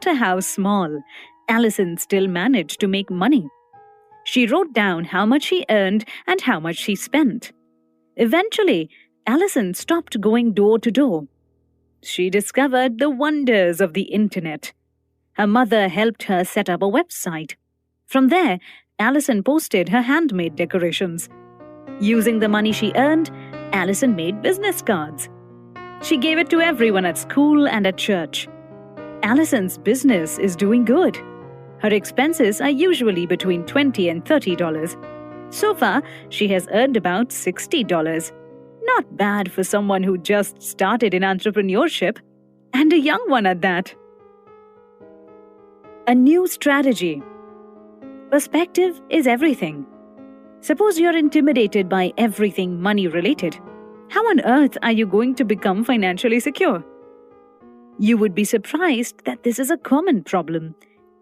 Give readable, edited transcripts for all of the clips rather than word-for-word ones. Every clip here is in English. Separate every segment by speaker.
Speaker 1: matter how small, Allison still managed to make money. She wrote down how much she earned and how much she spent. Eventually, Allison stopped going door to door. She discovered the wonders of the internet. Her mother helped her set up a website. From there, Allison posted her handmade decorations. Using the money she earned, Allison made business cards. She gave it to everyone at school and at church. Allison's business is doing good. Her expenses are usually between $20 and $30. So far, she has earned about $60. Not bad for someone who just started in entrepreneurship, and a young one at that. A new strategy. Perspective is everything. Suppose you're intimidated by everything money-related. How on earth are you going to become financially secure? You would be surprised that this is a common problem,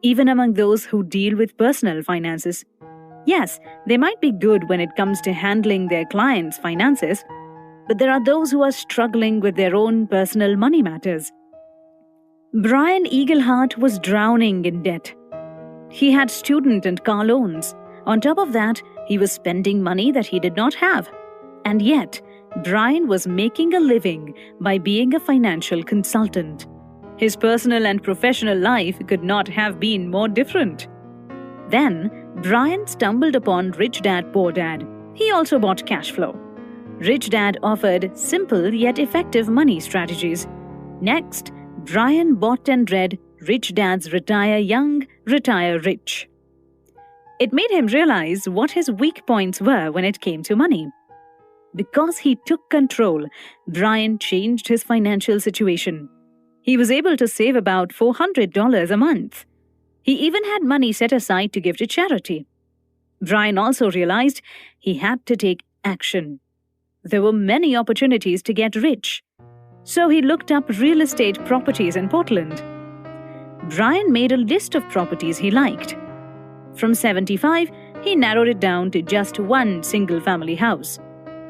Speaker 1: even among those who deal with personal finances. Yes, they might be good when it comes to handling their clients' finances, but there are those who are struggling with their own personal money matters. Brian Eagleheart was drowning in debt. He had student and car loans. On top of that, he was spending money that he did not have. And yet, Brian was making a living by being a financial consultant. His personal and professional life could not have been more different. Then, Brian stumbled upon Rich Dad Poor Dad. He also bought cash flow. Rich Dad offered simple yet effective money strategies. Next, Brian bought and read Rich Dad's Retire Young, Retire Rich. It made him realize what his weak points were when it came to money. Because he took control, Brian changed his financial situation. He was able to save about $400 a month. He even had money set aside to give to charity. Brian also realized he had to take action. There were many opportunities to get rich. So he looked up real estate properties in Portland. Brian made a list of properties he liked. From 75, he narrowed it down to just one single-family house.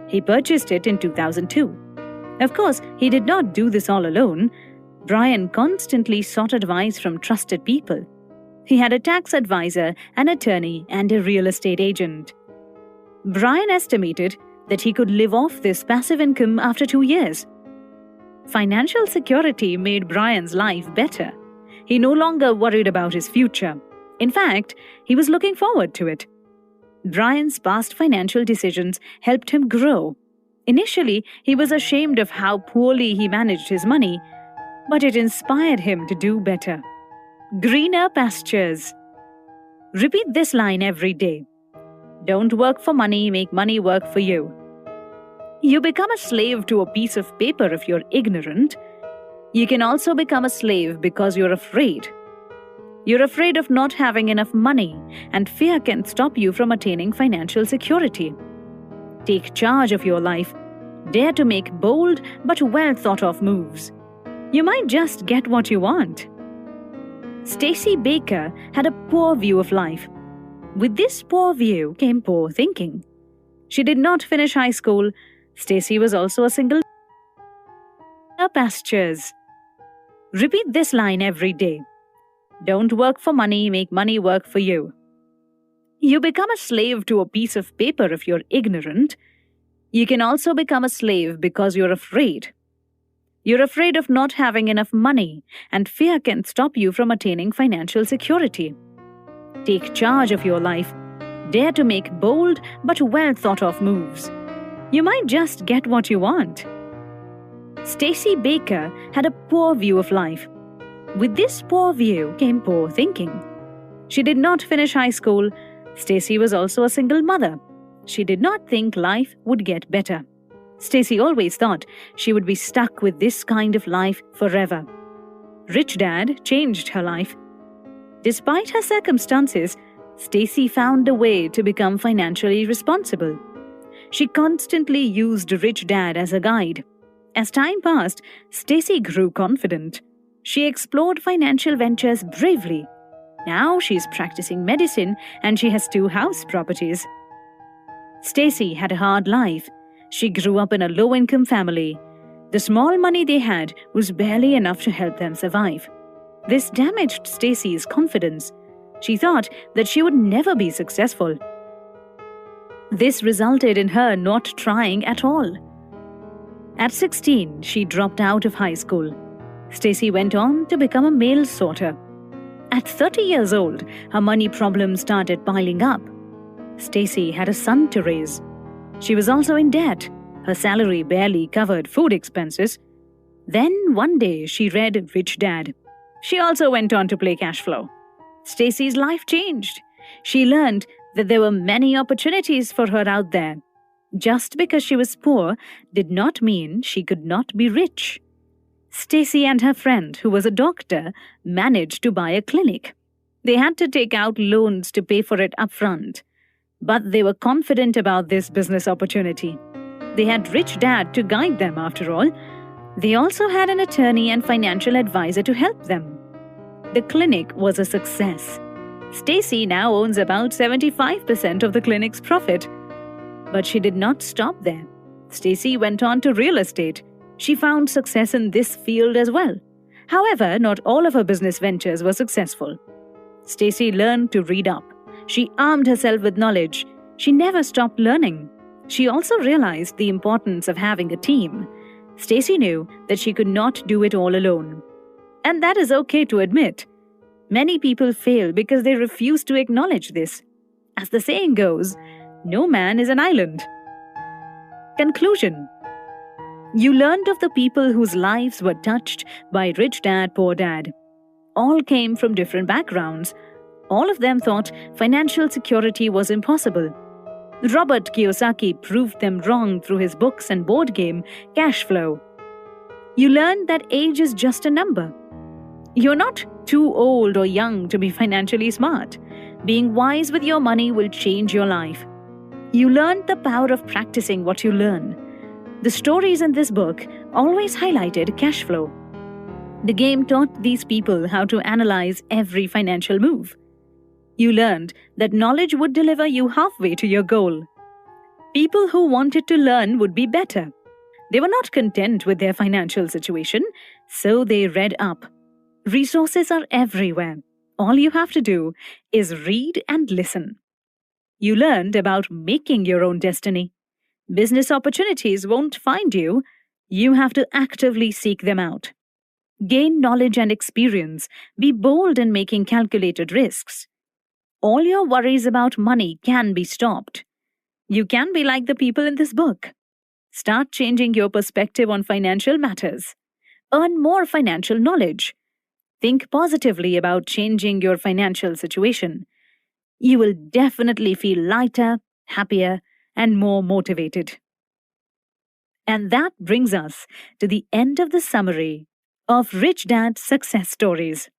Speaker 1: He purchased it in 2002. Of course, he did not do this all alone. Brian constantly sought advice from trusted people. He had a tax advisor, an attorney, and a real estate agent. Brian estimated that he could live off this passive income after 2 years. Financial security made Brian's life better. He no longer worried about his future. In fact, he was looking forward to it. Brian's past financial decisions helped him grow. Initially, he was ashamed of how poorly he managed his money, but it inspired him to do better. Greener pastures. Repeat this line every day. Don't work for money, make money work for you. You become a slave to a piece of paper if you're ignorant. You can also become a slave because you're afraid. You're afraid of not having enough money, and fear can stop you from attaining financial security. Take charge of your life. Dare to make bold but well thought of moves. You might just get what you want. Stacey Baker had a poor view of life. With this poor view came poor thinking. She did not finish high school. Stacey was also a single pastures. Repeat this line every day. Don't work for money, make money work for you. You become a slave to a piece of paper if you're ignorant. You can also become a slave because you're afraid. You're afraid of not having enough money, and fear can stop you from attaining financial security. Take charge of your life. Dare to make bold but well thought of moves. You might just get what you want. Stacey Baker had a poor view of life. With this poor view came poor thinking. She did not finish high school. Stacey was also a single mother. She did not think life would get better. Stacey always thought she would be stuck with this kind of life forever. Rich Dad changed her life. Despite her circumstances, Stacey found a way to become financially responsible. She constantly used Rich Dad as a guide. As time passed, Stacey grew confident. She explored financial ventures bravely. Now she's practicing medicine and she has 2 house properties. Stacey had a hard life. She grew up in a low-income family. The small money they had was barely enough to help them survive. This damaged Stacy's confidence. She thought that she would never be successful. This resulted in her not trying at all. At 16, she dropped out of high school. Stacy went on to become a mail sorter. At 30 years old, her money problems started piling up. Stacy had a son to raise. She was also in debt. Her salary barely covered food expenses. Then one day she read Rich Dad. She also went on to play cash flow. Stacy's life changed. She learned that there were many opportunities for her out there. Just because she was poor did not mean she could not be rich. Stacy and her friend, who was a doctor, managed to buy a clinic. They had to take out loans to pay for it upfront. But they were confident about this business opportunity. They had Rich Dad to guide them after all. They also had an attorney and financial advisor to help them. The clinic was a success. Stacy now owns about 75% of the clinic's profit. But she did not stop there. Stacy went on to real estate. She found success in this field as well. However, not all of her business ventures were successful. Stacy learned to read up. She armed herself with knowledge. She never stopped learning. She also realized the importance of having a team. Stacy knew that she could not do it all alone. And that is okay to admit. Many people fail because they refuse to acknowledge this. As the saying goes, no man is an island. Conclusion. You learned of the people whose lives were touched by Rich Dad, Poor Dad. All came from different backgrounds. All of them thought financial security was impossible. Robert Kiyosaki proved them wrong through his books and board game, Cash Flow. You learned that age is just a number. You're not too old or young to be financially smart. Being wise with your money will change your life. You learned the power of practicing what you learn. The stories in this book always highlighted cash flow. The game taught these people how to analyze every financial move. You learned that knowledge would deliver you halfway to your goal. People who wanted to learn would be better. They were not content with their financial situation, so they read up. Resources are everywhere. All you have to do is read and listen. You learned about making your own destiny. Business opportunities won't find you. You have to actively seek them out. Gain knowledge and experience. Be bold in making calculated risks. All your worries about money can be stopped. You can be like the people in this book. Start changing your perspective on financial matters. Earn more financial knowledge. Think positively about changing your financial situation. You will definitely feel lighter, happier, and more motivated. And that brings us to the end of the summary of Rich Dad's Success Stories.